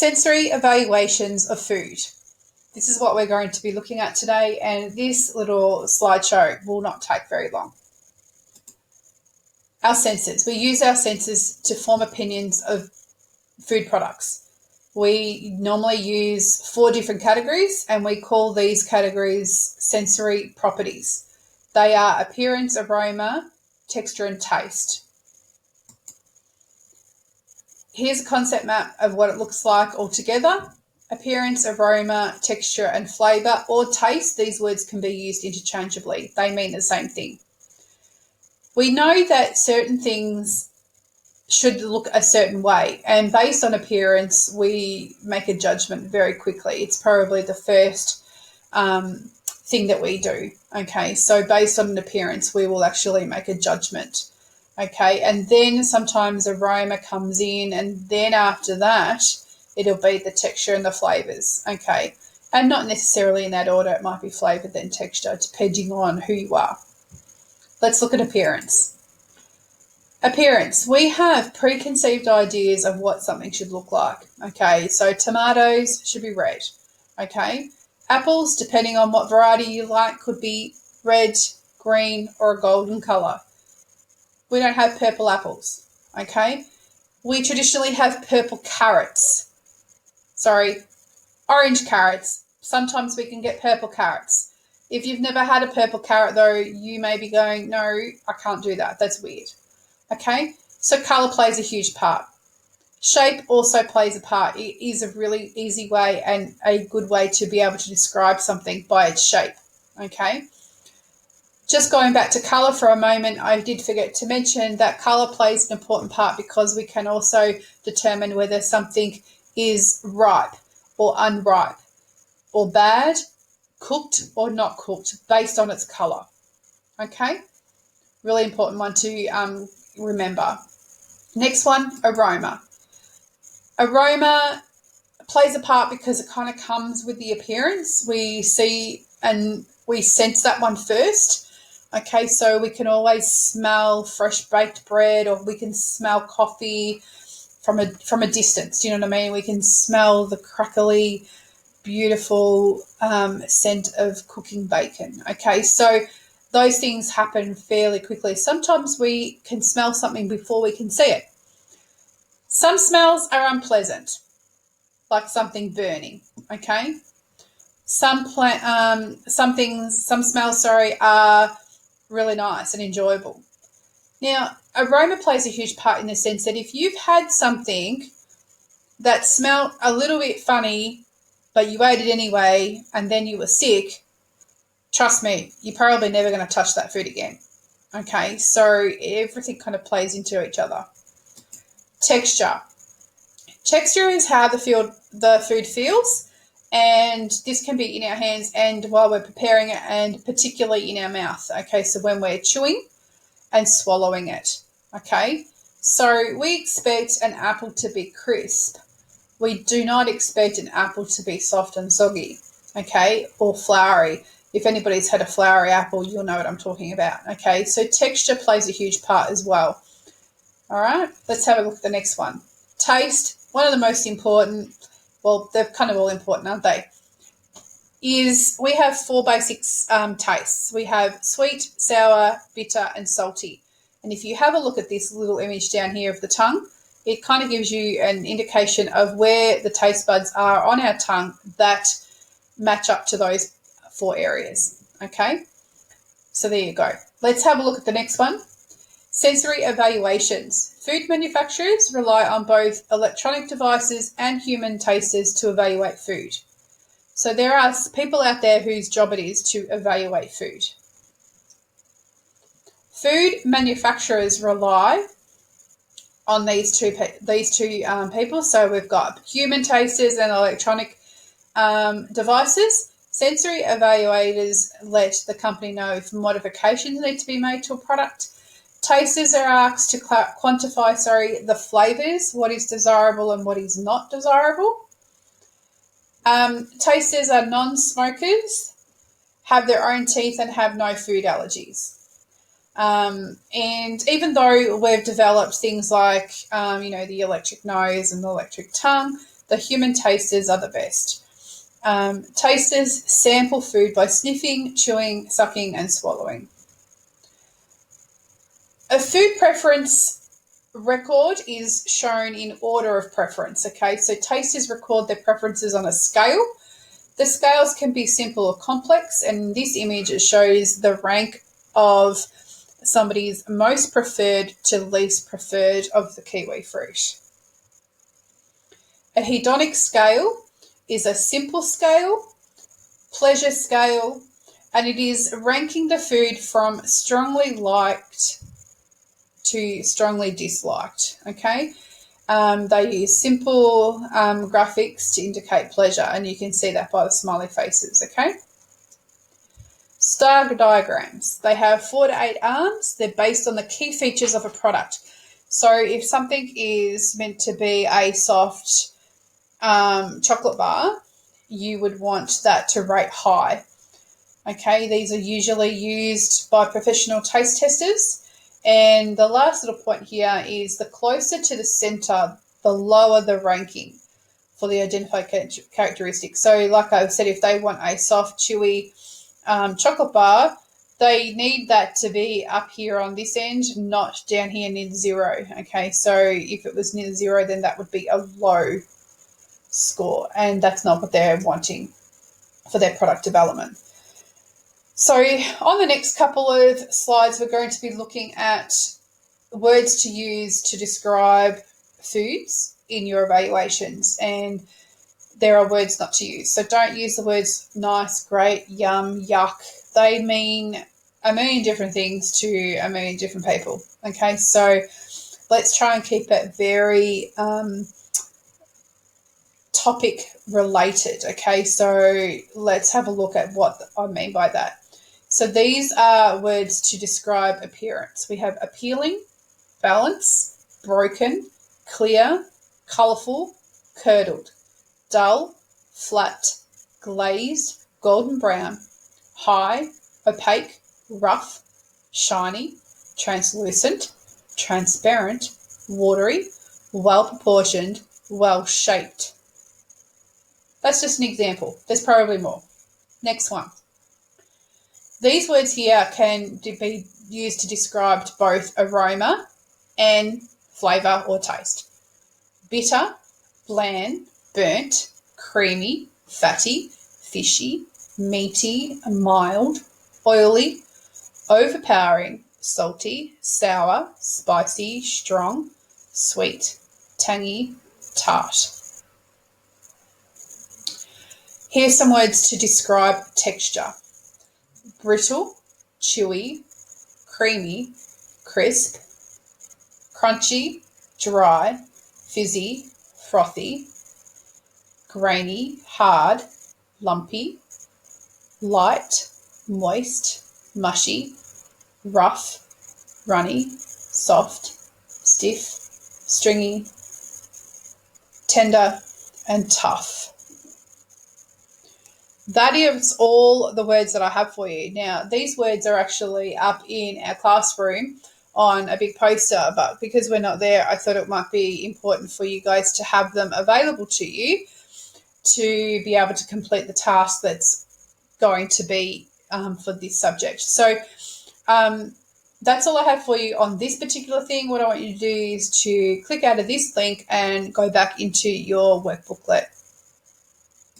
Sensory evaluations of food. This is what we're going to be looking at today, and this little slideshow will not take very long. Our senses. We use our senses to form opinions of food products. We normally use 4 different categories, and we call these categories sensory properties. They are appearance, aroma, texture, and taste. Here's a concept map of what it looks like all together. Appearance, aroma, texture, and flavour, or taste. These words can be used interchangeably. They mean the same thing. We know that certain things should look a certain way, and based on appearance, we make a judgment very quickly. It's probably the first thing that we do. Okay, so based on an appearance, we will actually make a judgment. Okay, and then sometimes aroma comes in, and then after that, it'll be the texture and the flavours. Okay, and not necessarily in that order. It might be flavour then texture, depending on who you are. Let's look at appearance. Appearance. We have preconceived ideas of what something should look like. Okay, so tomatoes should be red. Okay, apples, depending on what variety you like, could be red, green, or a golden colour. We don't have purple apples. Okay, we traditionally have purple carrots. Orange carrots. Sometimes we can get purple carrots. If you've never had a purple carrot, though, you may be going, no, I can't do that. That's weird. Okay, so colour plays a huge part. Shape also plays a part. It is a really easy way and a good way to be able to describe something by its shape. Okay, just going back to colour for a moment, I did forget to mention that colour plays an important part because we can also determine whether something is ripe or unripe, or bad, cooked or not cooked, based on its colour. Okay, really important one to remember. Next one, aroma. Aroma plays a part because it kind of comes with the appearance. We see and we sense that one first. Okay, so we can always smell fresh baked bread, or we can smell coffee from a distance. Do you know what I mean? We can smell the crackly, beautiful scent of cooking bacon. Okay, so those things happen fairly quickly. Sometimes we can smell something before we can see it. Some smells are unpleasant, like something burning. Okay, some smells are really nice and enjoyable. Now, aroma plays a huge part in the sense that if you've had something that smelled a little bit funny, but you ate it anyway, and then you were sick, trust me, you're probably never going to touch that food again. Okay, so everything kind of plays into each other. Texture. Texture is how the food feels, and this can be in our hands and while we're preparing it, and particularly in our mouth. Okay, so when we're chewing and swallowing it. Okay, so we expect an apple to be crisp. We do not expect an apple to be soft and soggy, okay, or floury. If anybody's had a floury apple, you'll know what I'm talking about, okay? So texture plays a huge part as well. All right, let's have a look at the next one. Taste, one of the most important, well, they're kind of all important, aren't they? Is we have 4 basic tastes. We have sweet, sour, bitter, and salty. And if you have a look at this little image down here of the tongue, it kind of gives you an indication of where the taste buds are on our tongue that match up to those 4 areas. Okay, so there you go. Let's have a look at the next one. Sensory evaluations. Food manufacturers rely on both electronic devices and human tasters to evaluate food. So there are people out there whose job it is to evaluate food. Food manufacturers rely on these two people. So we've got human tasters and electronic devices. Sensory evaluators let the company know if modifications need to be made to a product. Tasters are asked to quantify the flavours, what is desirable and what is not desirable. Tasters are non-smokers, have their own teeth and have no food allergies. And even though we've developed things like, the electric nose and the electric tongue, The human tasters are the best. Tasters sample food by sniffing, chewing, sucking, and swallowing. A food preference record is shown in order of preference, okay? So tasters record their preferences on a scale. The scales can be simple or complex, and in this image it shows the rank of somebody's most preferred to least preferred of the kiwi fruit. A hedonic scale is a simple scale, pleasure scale, and it is ranking the food from strongly liked to strongly disliked, okay? They use simple graphics to indicate pleasure, and you can see that by the smiley faces, okay? Stag diagrams. They have 4 to 8 arms. They're based on the key features of a product. So if something is meant to be a soft chocolate bar, you would want that to rate high. Okay, these are usually used by professional taste testers. And the last little point here is the closer to the center, the lower the ranking for the identified characteristics. So like I said, if they want a soft, chewy chocolate bar, they need that to be up here on this end, not down here near the 0. Okay, so if it was near the 0, then that would be a low score, and that's not what they're wanting for their product development. So on the next couple of slides, we're going to be looking at words to use to describe foods in your evaluations, and there are words not to use. So don't use the words nice, great, yum, yuck. They mean a million different things to a million different people. Okay, so let's try and keep it very topic related. Okay, so let's have a look at what I mean by that. So these are words to describe appearance. We have appealing, balance, broken, clear, colourful, curdled, dull, flat, glazed, golden brown, high, opaque, rough, shiny, translucent, transparent, watery, well-proportioned, well-shaped. That's just an example. There's probably more. Next one. These words here can be used to describe both aroma and flavour or taste. Bitter, bland, burnt, creamy, fatty, fishy, meaty, mild, oily, overpowering, salty, sour, spicy, strong, sweet, tangy, tart. Here's some words to describe texture. Brittle, chewy, creamy, crisp, crunchy, dry, fizzy, frothy, grainy, hard, lumpy, light, moist, mushy, rough, runny, soft, stiff, stringy, tender, and tough. That is all the words that I have for you. Now, these words are actually up in our classroom on a big poster, but because we're not there, I thought it might be important for you guys to have them available to you to be able to complete the task that's going to be for this subject. So that's all I have for you on this particular thing. What I want you to do is to click out of this link and go back into your work booklet.